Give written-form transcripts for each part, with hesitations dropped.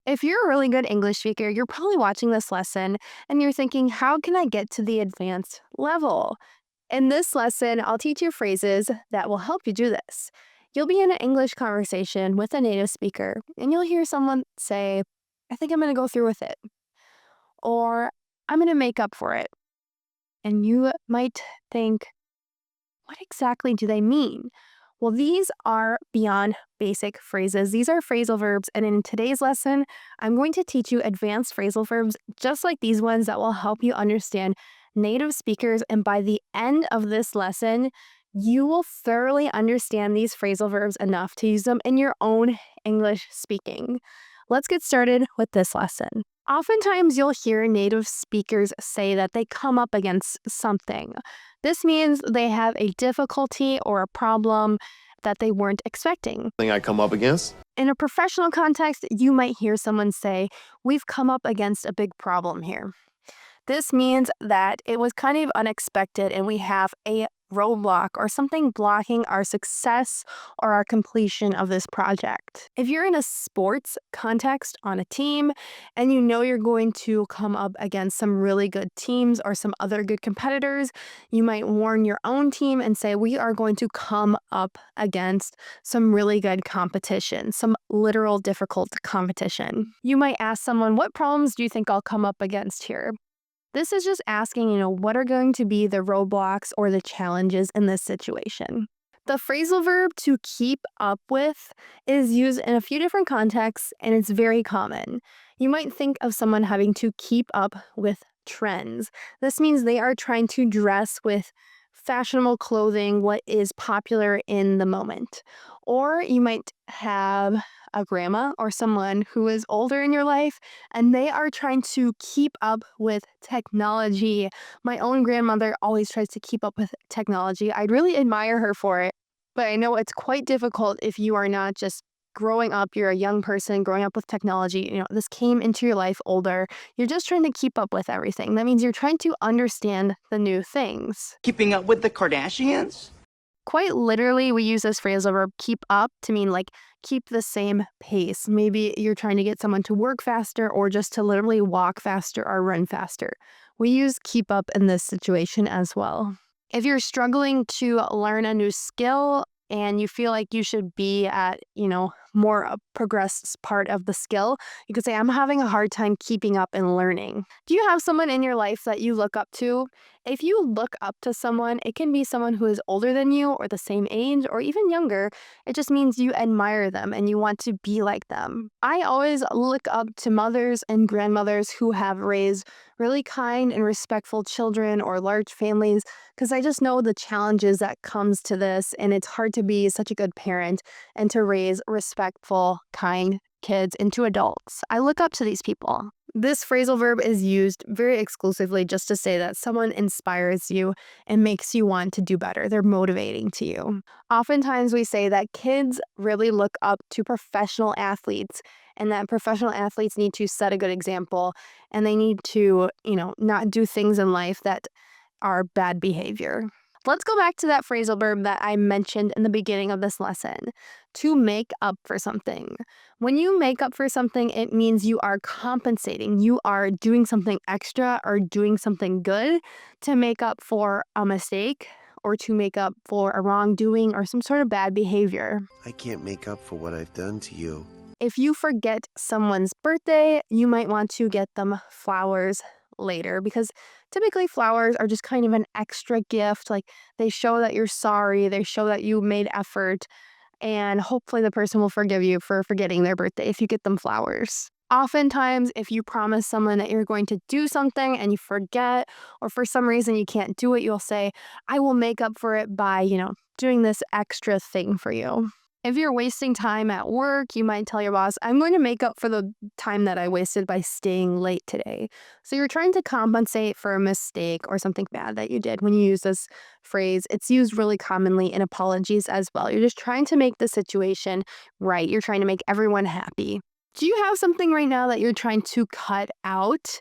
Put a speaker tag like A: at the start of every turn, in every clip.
A: If you're a really good English speaker, you're probably watching this lesson and you're thinking, how can I get to the advanced level? In this lesson, I'll teach you phrases that will help you do this. You'll be in an English conversation with a native speaker and you'll hear someone say, I think I'm going to go through with it, or I'm going to make up for it. And you might think, what exactly do they mean? Well, these are beyond basic phrases. These are phrasal verbs, and in today's lesson, I'm going to teach you advanced phrasal verbs just like these ones that will help you understand native speakers. And by the end of this lesson, you will thoroughly understand these phrasal verbs enough to use them in your own English speaking. Let's get started with this lesson. Oftentimes, you'll hear native speakers say that they come up against something. This means they have a difficulty or a problem that they weren't expecting.
B: Thing I come up against?
A: In a professional context, you might hear someone say, we've come up against a big problem here. This means that it was kind of unexpected and we have a roadblock or something blocking our success or our completion of this project. If you're in a sports context on a team and you know you're going to come up against some really good teams or some other good competitors, you might warn your own team and say, we are going to come up against some really good competition, some literal difficult competition. You might ask someone, what problems do you think I'll come up against here? This is just asking, what are going to be the roadblocks or the challenges in this situation? The phrasal verb to keep up with is used in a few different contexts, and it's very common. You might think of someone having to keep up with trends. This means they are trying to dress with fashionable clothing, what is popular in the moment. Or you might have a grandma or someone who is older in your life and they are trying to keep up with technology. My own grandmother always tries to keep up with technology. I'd really admire her for it, but I know it's quite difficult if you are not just growing up, you're a young person growing up with technology. This came into your life older. You're just trying to keep up with everything. That means you're trying to understand the new things.
C: Keeping up with the Kardashians?
A: Quite literally, we use this phrasal verb keep up to mean like keep the same pace. Maybe you're trying to get someone to work faster or just to literally walk faster or run faster. We use keep up in this situation as well. If you're struggling to learn a new skill and you feel like you should be at, more progressed part of the skill, you could say, I'm having a hard time keeping up and learning. Do you have someone in your life that you look up to? If you look up to someone, it can be someone who is older than you or the same age or even younger. It just means you admire them and you want to be like them. I always look up to mothers and grandmothers who have raised really kind and respectful children or large families because I just know the challenges that comes to this, and it's hard to be such a good parent and to raise respectful, kind kids into adults. I look up to these people. This phrasal verb is used very exclusively just to say that someone inspires you and makes you want to do better. They're motivating to you. Oftentimes we say that kids really look up to professional athletes and that professional athletes need to set a good example and they need to, not do things in life that are bad behavior. Let's go back to that phrasal verb that I mentioned in the beginning of this lesson, to make up for something. When you make up for something, it means you are compensating. You are doing something extra or doing something good to make up for a mistake or to make up for a wrongdoing or some sort of bad behavior.
D: I can't make up for what I've done to you.
A: If you forget someone's birthday, you might want to get them flowers later because typically flowers are just kind of an extra gift. Like they show that you're sorry, they show that you made effort, and hopefully the person will forgive you for forgetting their birthday if you get them flowers. Oftentimes, if you promise someone that you're going to do something and you forget, or for some reason you can't do it, you'll say, I will make up for it by, doing this extra thing for you. If you're wasting time at work, you might tell your boss, I'm going to make up for the time that I wasted by staying late today. So you're trying to compensate for a mistake or something bad that you did when you use this phrase. It's used really commonly in apologies as well. You're just trying to make the situation right. You're trying to make everyone happy. Do you have something right now that you're trying to cut out?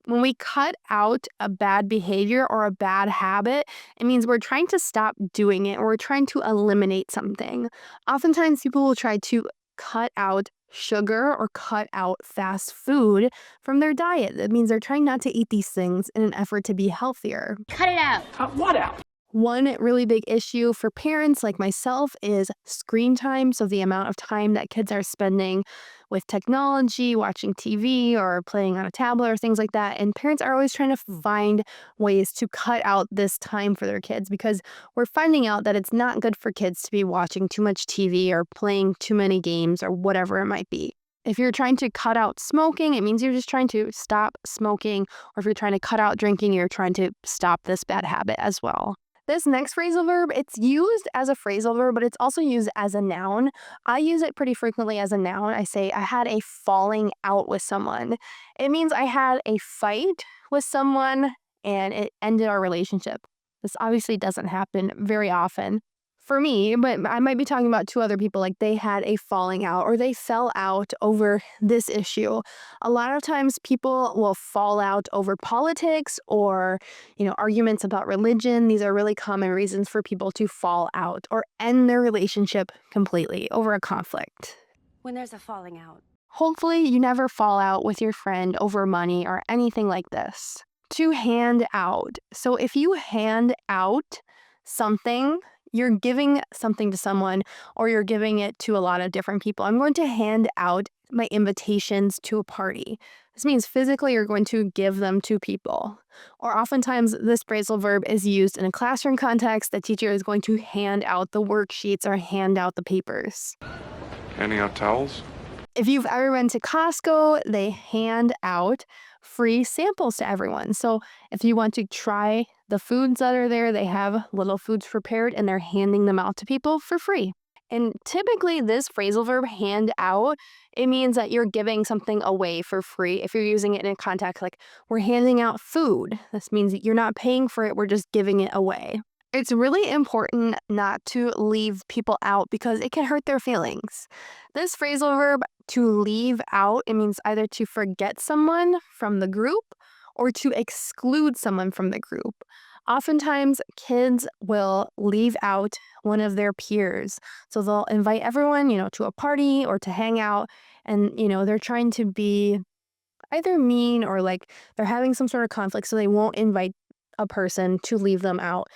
A: When we cut out a bad behavior or a bad habit, it means we're trying to stop doing it or we're trying to eliminate something. Oftentimes, people will try to cut out sugar or cut out fast food from their diet. That means they're trying not to eat these things in an effort to be healthier.
B: Cut it out.
C: What out?
A: One really big issue for parents like myself is screen time. So, the amount of time that kids are spending with technology, watching TV, or playing on a tablet or things like that. And parents are always trying to find ways to cut out this time for their kids because we're finding out that it's not good for kids to be watching too much TV or playing too many games or whatever it might be. If you're trying to cut out smoking, it means you're just trying to stop smoking. Or if you're trying to cut out drinking, you're trying to stop this bad habit as well. This next phrasal verb, it's used as a phrasal verb, but it's also used as a noun. I use it pretty frequently as a noun. I say, I had a falling out with someone. It means I had a fight with someone and it ended our relationship. This obviously doesn't happen very often for me, but I might be talking about two other people, like they had a falling out or they fell out over this issue. A lot of times people will fall out over politics or, arguments about religion. These are really common reasons for people to fall out or end their relationship completely over a conflict.
B: When there's a falling out.
A: Hopefully, you never fall out with your friend over money or anything like this. To hand out. So if you hand out something, you're giving something to someone or you're giving it to a lot of different people. I'm going to hand out my invitations to a party. This means physically you're going to give them to people. Or oftentimes this phrasal verb is used in a classroom context. The teacher is going to hand out the worksheets or hand out the papers.
E: Handing out towels?
A: If you've ever been to Costco, they hand out free samples to everyone. So if you want to try the foods that are there, they have little foods prepared and they're handing them out to people for free. And typically this phrasal verb, hand out, it means that you're giving something away for free. If you're using it in a context like we're handing out food, this means that you're not paying for it, we're just giving it away. It's really important not to leave people out because it can hurt their feelings. This phrasal verb, to leave out, it means either to forget someone from the group or to exclude someone from the group. Oftentimes, kids will leave out one of their peers. So they'll invite everyone, to a party or to hang out. And, they're trying to be either mean or like they're having some sort of conflict. So they won't invite a person to leave them out.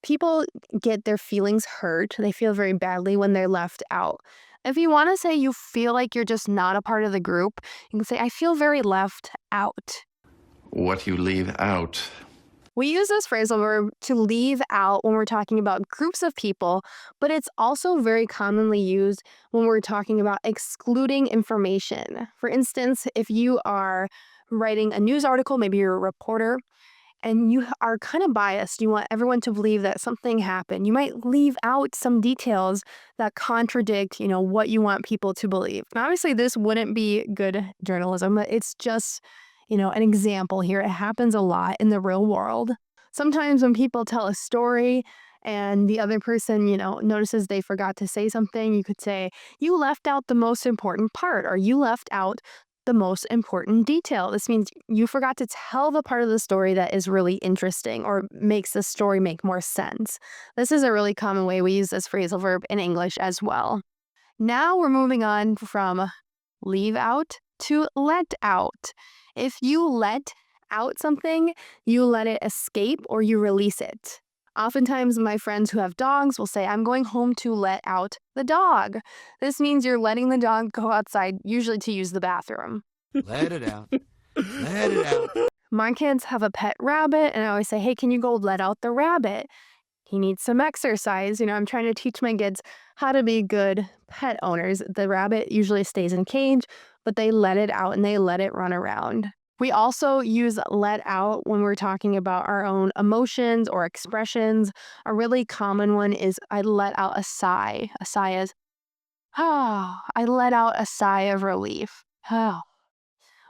A: People get their feelings hurt. They feel very badly when they're left out. If you want to say you feel like you're just not a part of the group, you can say, I feel very left out.
E: What you leave out.
A: We use this phrasal verb to leave out when we're talking about groups of people, but it's also very commonly used when we're talking about excluding information. For instance, if you are writing a news article, maybe you're a reporter, and you are kind of biased, you want everyone to believe that something happened. You might leave out some details that contradict, what you want people to believe. Now, obviously, this wouldn't be good journalism, but it's just, an example here. It happens a lot in the real world. Sometimes when people tell a story and the other person, notices they forgot to say something, you could say, you left out the most important part, or you left out the most important detail. This means you forgot to tell the part of the story that is really interesting or makes the story make more sense. This is a really common way we use this phrasal verb in English as well. Now we're moving on from leave out to let out. If you let out something, you let it escape or you release it. Oftentimes, my friends who have dogs will say, I'm going home to let out the dog. This means you're letting the dog go outside, usually to use the bathroom.
F: Let it out. Let it out.
A: My kids have a pet rabbit, and I always say, hey, can you go let out the rabbit? He needs some exercise. I'm trying to teach my kids how to be good pet owners. The rabbit usually stays in a cage, but they let it out and they let it run around. We also use let out when we're talking about our own emotions or expressions. A really common one is I let out a sigh. A sigh is, I let out a sigh of relief.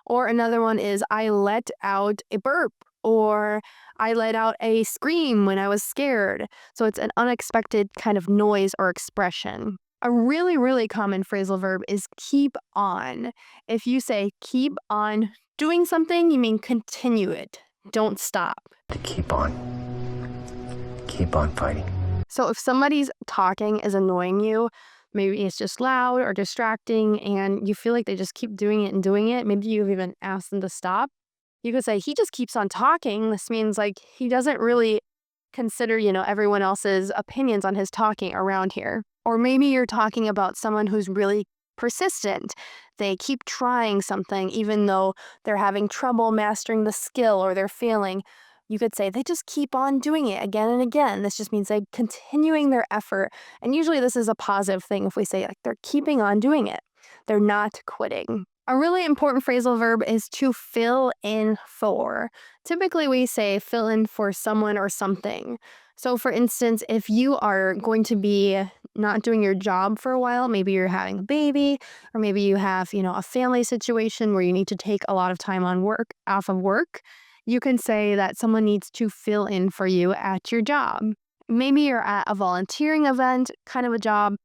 A: Or another one is I let out a burp, or I let out a scream when I was scared. So it's an unexpected kind of noise or expression. A really, really common phrasal verb is keep on. If you say keep on doing something, you mean continue it. Don't stop.
G: To keep on fighting.
A: So if somebody's talking is annoying you, Maybe it's just loud or distracting and you feel like they just keep doing it and doing it. Maybe you've even asked them to stop. You could say, he just keeps on talking. This means like he doesn't really consider, everyone else's opinions on his talking around here. Or maybe you're talking about someone who's really persistent. They keep trying something even though they're having trouble mastering the skill or they're failing. You could say they just keep on doing it again and again. This just means they're continuing their effort. And usually this is a positive thing if we say like they're keeping on doing it. They're not quitting. A really important phrasal verb is to fill in for. Typically, we say fill in for someone or something. So, for instance, if you are going to be not doing your job for a while, maybe you're having a baby, or maybe you have, a family situation where you need to take a lot of time off of work, you can say that someone needs to fill in for you at your job. Maybe you're at a volunteering event, kind of a job,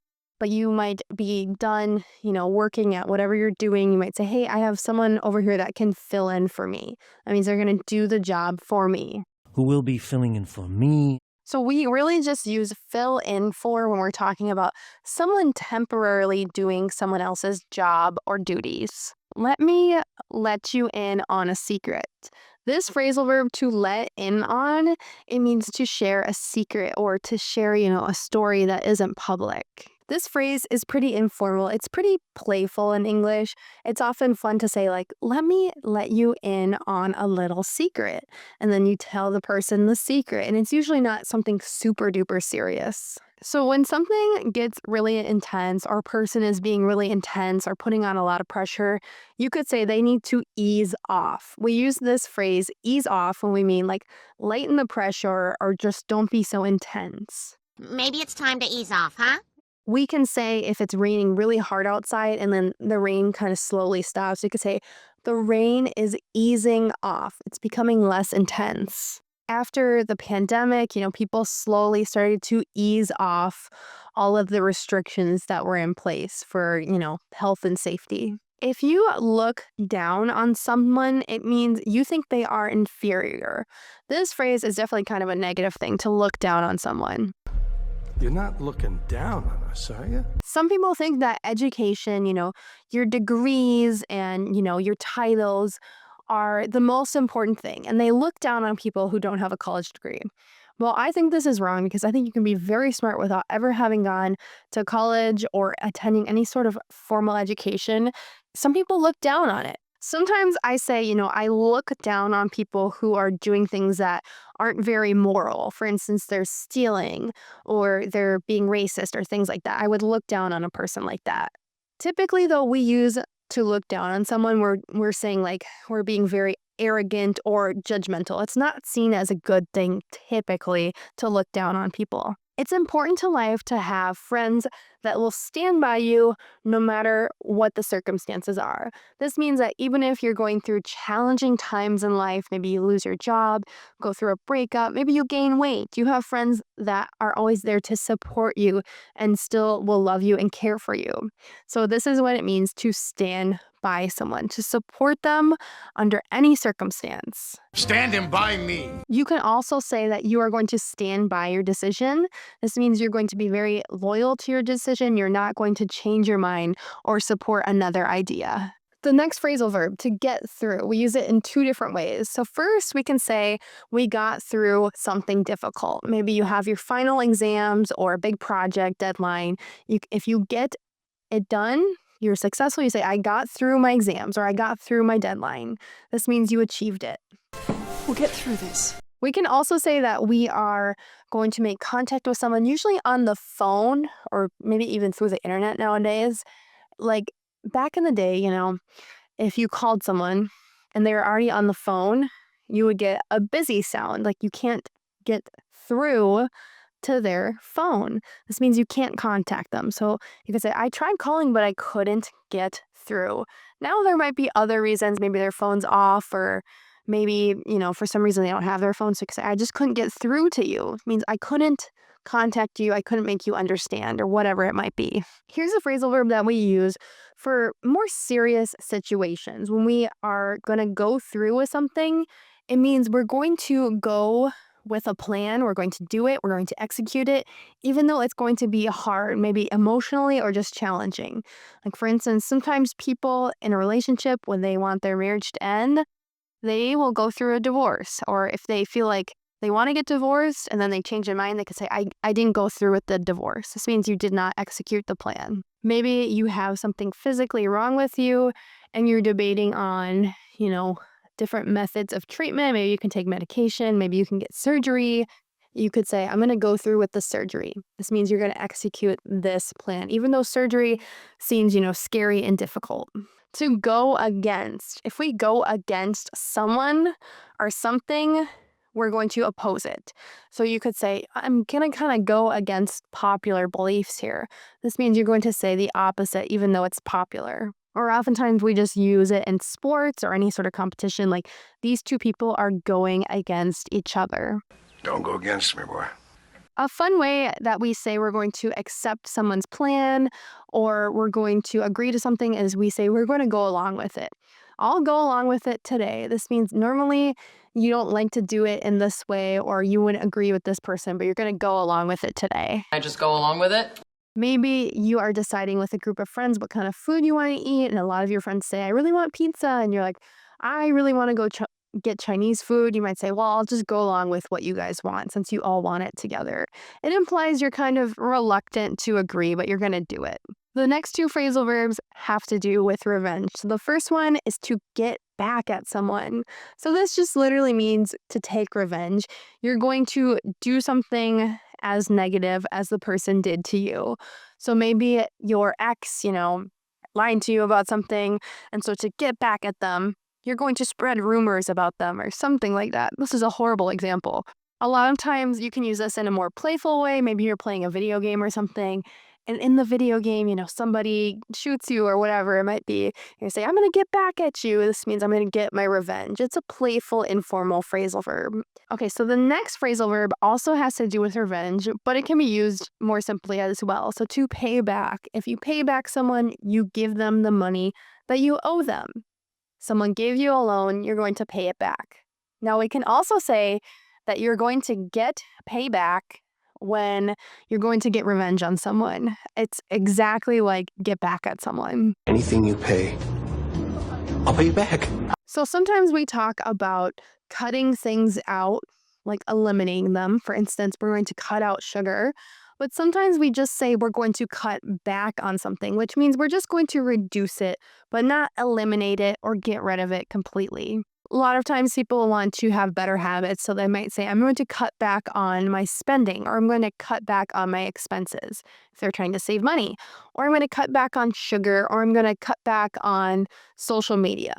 A: but you might be done, working at whatever you're doing. You might say, hey, I have someone over here that can fill in for me. That means they're going to do the job for me.
F: Who will be filling in for me?
A: So we really just use fill in for when we're talking about someone temporarily doing someone else's job or duties. Let me let you in on a secret. This phrasal verb, to let in on, it means to share a secret or to share, a story that isn't public. This phrase is pretty informal. It's pretty playful in English. It's often fun to say like, let me let you in on a little secret. And then you tell the person the secret. And it's usually not something super duper serious. So when something gets really intense or a person is being really intense or putting on a lot of pressure, you could say they need to ease off. We use this phrase ease off when we mean like lighten the pressure or just don't be so intense.
G: Maybe it's time to ease off, huh?
A: We can say if it's raining really hard outside and then the rain kind of slowly stops, we could say the rain is easing off. It's becoming less intense. After the pandemic, people slowly started to ease off all of the restrictions that were in place for, health and safety. If you look down on someone, it means you think they are inferior. This phrase is definitely kind of a negative thing, to look down on someone.
H: You're not looking down on us, are you?
A: Some people think that education, your degrees and, your titles are the most important thing. And they look down on people who don't have a college degree. Well, I think this is wrong because I think you can be very smart without ever having gone to college or attending any sort of formal education. Some people look down on it. Sometimes I say, I look down on people who are doing things that aren't very moral. For instance, they're stealing or they're being racist or things like that. I would look down on a person like that. Typically, though, we use to look down on someone, we're saying like we're being very arrogant or judgmental. It's not seen as a good thing typically to look down on people. It's important to life to have friends that will stand by you no matter what the circumstances are. This means that even if you're going through challenging times in life, maybe you lose your job, go through a breakup, maybe you gain weight, you have friends that are always there to support you and still will love you and care for you. So this is what it means to stand by someone, to support them under any circumstance.
H: Standing by me.
A: You can also say that you are going to stand by your decision. This means you're going to be very loyal to your decision. You're not going to change your mind or support another idea. The next phrasal verb, to get through, we use it in two different ways. So first, we can say we got through something difficult. Maybe you have your final exams or a big project deadline. If you get it done, you're successful. You say, I got through my exams or I got through my deadline. This means you achieved it.
B: We'll get through this.
A: We can also say that we are going to make contact with someone, usually on the phone or maybe even through the internet nowadays. Like back in the day, if you called someone and they were already on the phone, you would get a busy sound. Like you can't get through to their phone. This means you can't contact them. So you could say, I tried calling, but I couldn't get through. Now there might be other reasons. Maybe their phone's off or maybe, for some reason they don't have their phone. So you could say, I just couldn't get through to you. It means I couldn't contact you. I couldn't make you understand or whatever it might be. Here's a phrasal verb that we use for more serious situations. When we are going to go through with something, it means we're going to go with a plan. We're going to do it. We're going to execute it, even though it's going to be hard, maybe emotionally or just challenging. Like, for instance, sometimes people in a relationship, when they want their marriage to end, they will go through a divorce. Or if they feel like they want to get divorced and then they change their mind, they could say, I didn't go through with the divorce. This means you did not execute the plan. Maybe you have something physically wrong with you and you're debating on, different methods of treatment. Maybe you can take medication. Maybe you can get surgery. You could say, I'm going to go through with the surgery. This means you're going to execute this plan, even though surgery seems, scary and difficult. To go against. If we go against someone or something, we're going to oppose it. So you could say, I'm going to kind of go against popular beliefs here. This means you're going to say the opposite, even though it's popular. Or oftentimes we just use it in sports or any sort of competition, like these two people are going against each other.
H: Don't go against me, boy.
A: A fun way that we say we're going to accept someone's plan or we're going to agree to something is we say we're going to go along with it. I'll go along with it today. This means normally you don't like to do it in this way or you wouldn't agree with this person, but you're going to go along with it today.
B: I just go along with it?
A: Maybe you are deciding with a group of friends what kind of food you want to eat, and a lot of your friends say, I really want pizza, and you're like, I really want to go get Chinese food. You might say, well, I'll just go along with what you guys want since you all want it together. It implies you're kind of reluctant to agree, but you're going to do it. The next two phrasal verbs have to do with revenge. So the first one is to get back at someone. So this just literally means to take revenge. You're going to do something as negative as the person did to you. So maybe your ex, lied to you about something. And so to get back at them, you're going to spread rumors about them or something like that. This is a horrible example. A lot of times you can use this in a more playful way. Maybe you're playing a video game or something. And in the video game, somebody shoots you or whatever it might be. You say, I'm going to get back at you. This means I'm going to get my revenge. It's a playful, informal phrasal verb. Okay, so the next phrasal verb also has to do with revenge, but it can be used more simply as well. So to pay back. If you pay back someone, you give them the money that you owe them. Someone gave you a loan, you're going to pay it back. Now, we can also say that you're going to get payback when you're going to get revenge on someone. It's exactly like get back at someone.
D: Anything you pay, I'll pay you back.
A: So sometimes we talk about cutting things out, like eliminating them. For instance, we're going to cut out sugar. But sometimes we just say we're going to cut back on something, which means we're just going to reduce it, but not eliminate it or get rid of it completely. A lot of times people want to have better habits, so they might say, I'm going to cut back on my spending, or I'm going to cut back on my expenses if they're trying to save money, or I'm going to cut back on sugar, or I'm going to cut back on social media.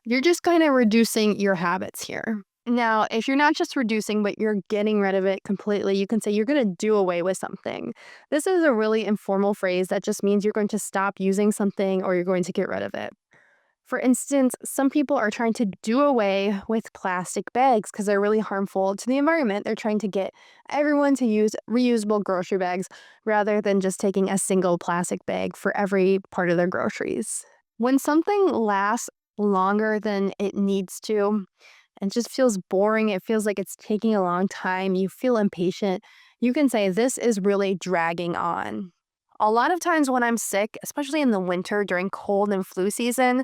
A: You're just kind of reducing your habits here. Now, if you're not just reducing, but you're getting rid of it completely, you can say you're going to do away with something. This is a really informal phrase that just means you're going to stop using something or you're going to get rid of it. For instance, some people are trying to do away with plastic bags because they're really harmful to the environment. They're trying to get everyone to use reusable grocery bags rather than just taking a single plastic bag for every part of their groceries. When something lasts longer than it needs to, and just feels boring, it feels like it's taking a long time, you feel impatient, you can say this is really dragging on. A lot of times when I'm sick, especially in the winter during cold and flu season,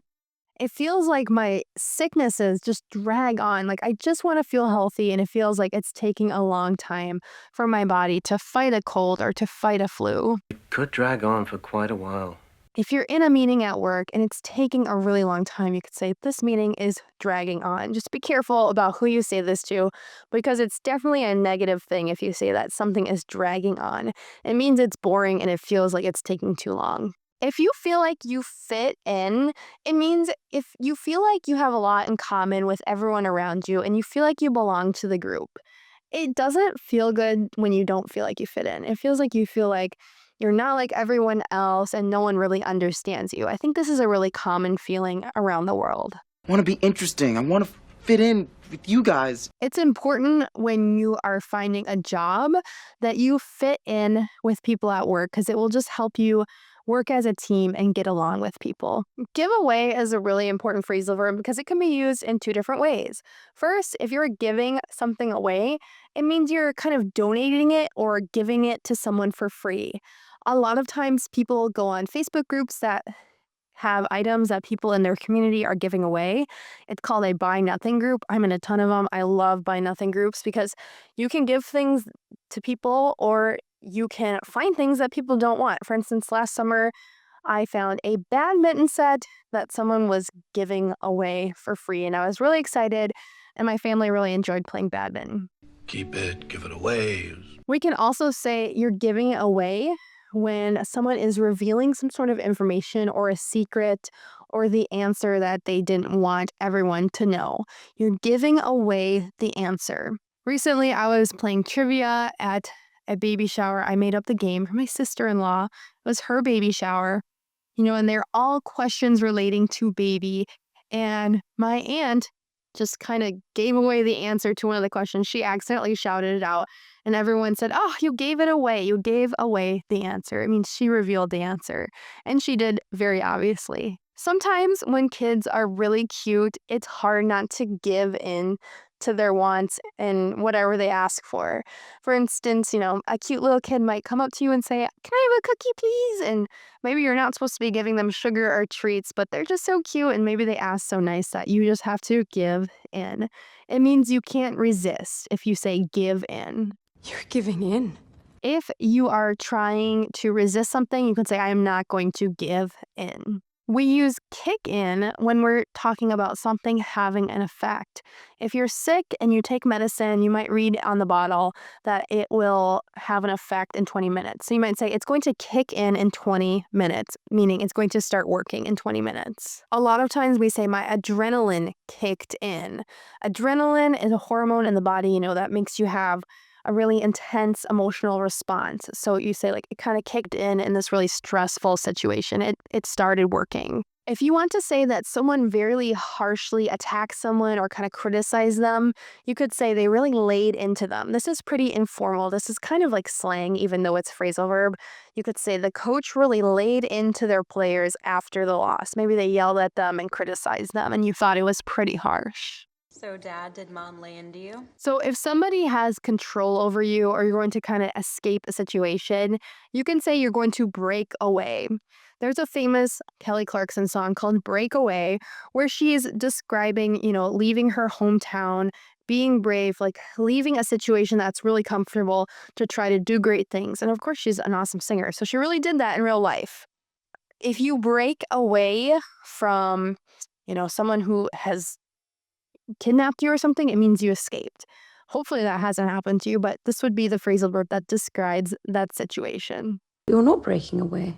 A: it feels like my sicknesses just drag on. Like I just want to feel healthy and it feels like it's taking a long time for my body to fight a cold or to fight a flu.
F: Could drag on for quite a while.
A: If you're in a meeting at work and it's taking a really long time, you could say, this meeting is dragging on. Just be careful about who you say this to, because it's definitely a negative thing if you say that something is dragging on. It means it's boring and it feels like it's taking too long. If you feel like you fit in, it means if you feel like you have a lot in common with everyone around you and you feel like you belong to the group. It doesn't feel good when you don't feel like you fit in. It feels like you feel like you're not like everyone else and no one really understands you. I think this is a really common feeling around the world.
C: I want to be interesting. I want to fit in with you guys.
A: It's important when you are finding a job that you fit in with people at work because it will just help you work as a team and get along with people. Give away is a really important phrasal verb because it can be used in two different ways. First, if you're giving something away, it means you're kind of donating it or giving it to someone for free. A lot of times people go on Facebook groups that have items that people in their community are giving away. It's called a buy nothing group. I'm in a ton of them. I love buy nothing groups because you can give things to people or you can find things that people don't want. For instance, last summer, I found a badminton set that someone was giving away for free, and I was really excited, and my family really enjoyed playing badminton.
D: Keep it, give it away.
A: We can also say you're giving it away when someone is revealing some sort of information or a secret or the answer that they didn't want everyone to know. You're giving away the answer. Recently, I was playing trivia at a baby shower. I made up the game for my sister-in-law. It was her baby shower, and they're all questions relating to baby. And my aunt just kind of gave away the answer to one of the questions. She accidentally shouted it out, and everyone said, "Oh, you gave it away. You gave away the answer." I mean, she revealed the answer, and she did very obviously. Sometimes when kids are really cute, it's hard not to give in to their wants and whatever they ask for. For instance, a cute little kid might come up to you and say, "Can I have a cookie, please?" And maybe you're not supposed to be giving them sugar or treats, but they're just so cute and maybe they ask so nice that you just have to give in. It means you can't resist if you say give in.
B: You're giving in.
A: If you are trying to resist something, you can say, "I am not going to give in." We use kick in when we're talking about something having an effect. If you're sick and you take medicine, you might read on the bottle that it will have an effect in 20 minutes. So you might say it's going to kick in 20 minutes, meaning it's going to start working in 20 minutes. A lot of times we say my adrenaline kicked in. Adrenaline is a hormone in the body, that makes you have a really intense emotional response. So you say it kind of kicked in this really stressful situation. It started working. If you want to say that someone very harshly attacked someone or kind of criticized them, you could say they really laid into them. This is pretty informal. This is kind of like slang, even though it's phrasal verb. You could say the coach really laid into their players after the loss. Maybe they yelled at them and criticized them, and you thought it was pretty harsh.
I: So, Dad, did Mom lay into you?
A: So if somebody has control over you or you're going to kind of escape a situation, you can say you're going to break away. There's a famous Kelly Clarkson song called Break Away where she's describing, leaving her hometown, being brave, leaving a situation that's really comfortable to try to do great things. And of course, she's an awesome singer. So she really did that in real life. If you break away from, someone who has kidnapped you or something, it means you escaped. Hopefully that hasn't happened to you, but this would be the phrasal verb that describes that situation.
B: You're not breaking away.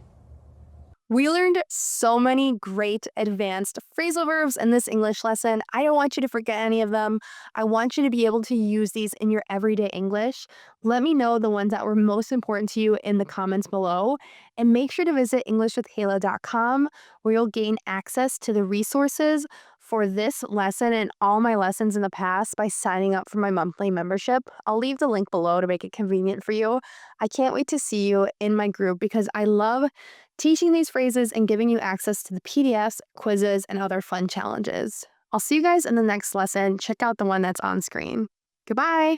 A: We learned so many great advanced phrasal verbs in this English lesson. I don't want you to forget any of them. I want you to be able to use these in your everyday English. Let me know the ones that were most important to you in the comments below. And make sure to visit EnglishWithKayla.com where you'll gain access to the resources for this lesson and all my lessons in the past by signing up for my monthly membership. I'll leave the link below to make it convenient for you. I can't wait to see you in my group because I love teaching these phrases and giving you access to the PDFs, quizzes, and other fun challenges. I'll see you guys in the next lesson. Check out the one that's on screen. Goodbye!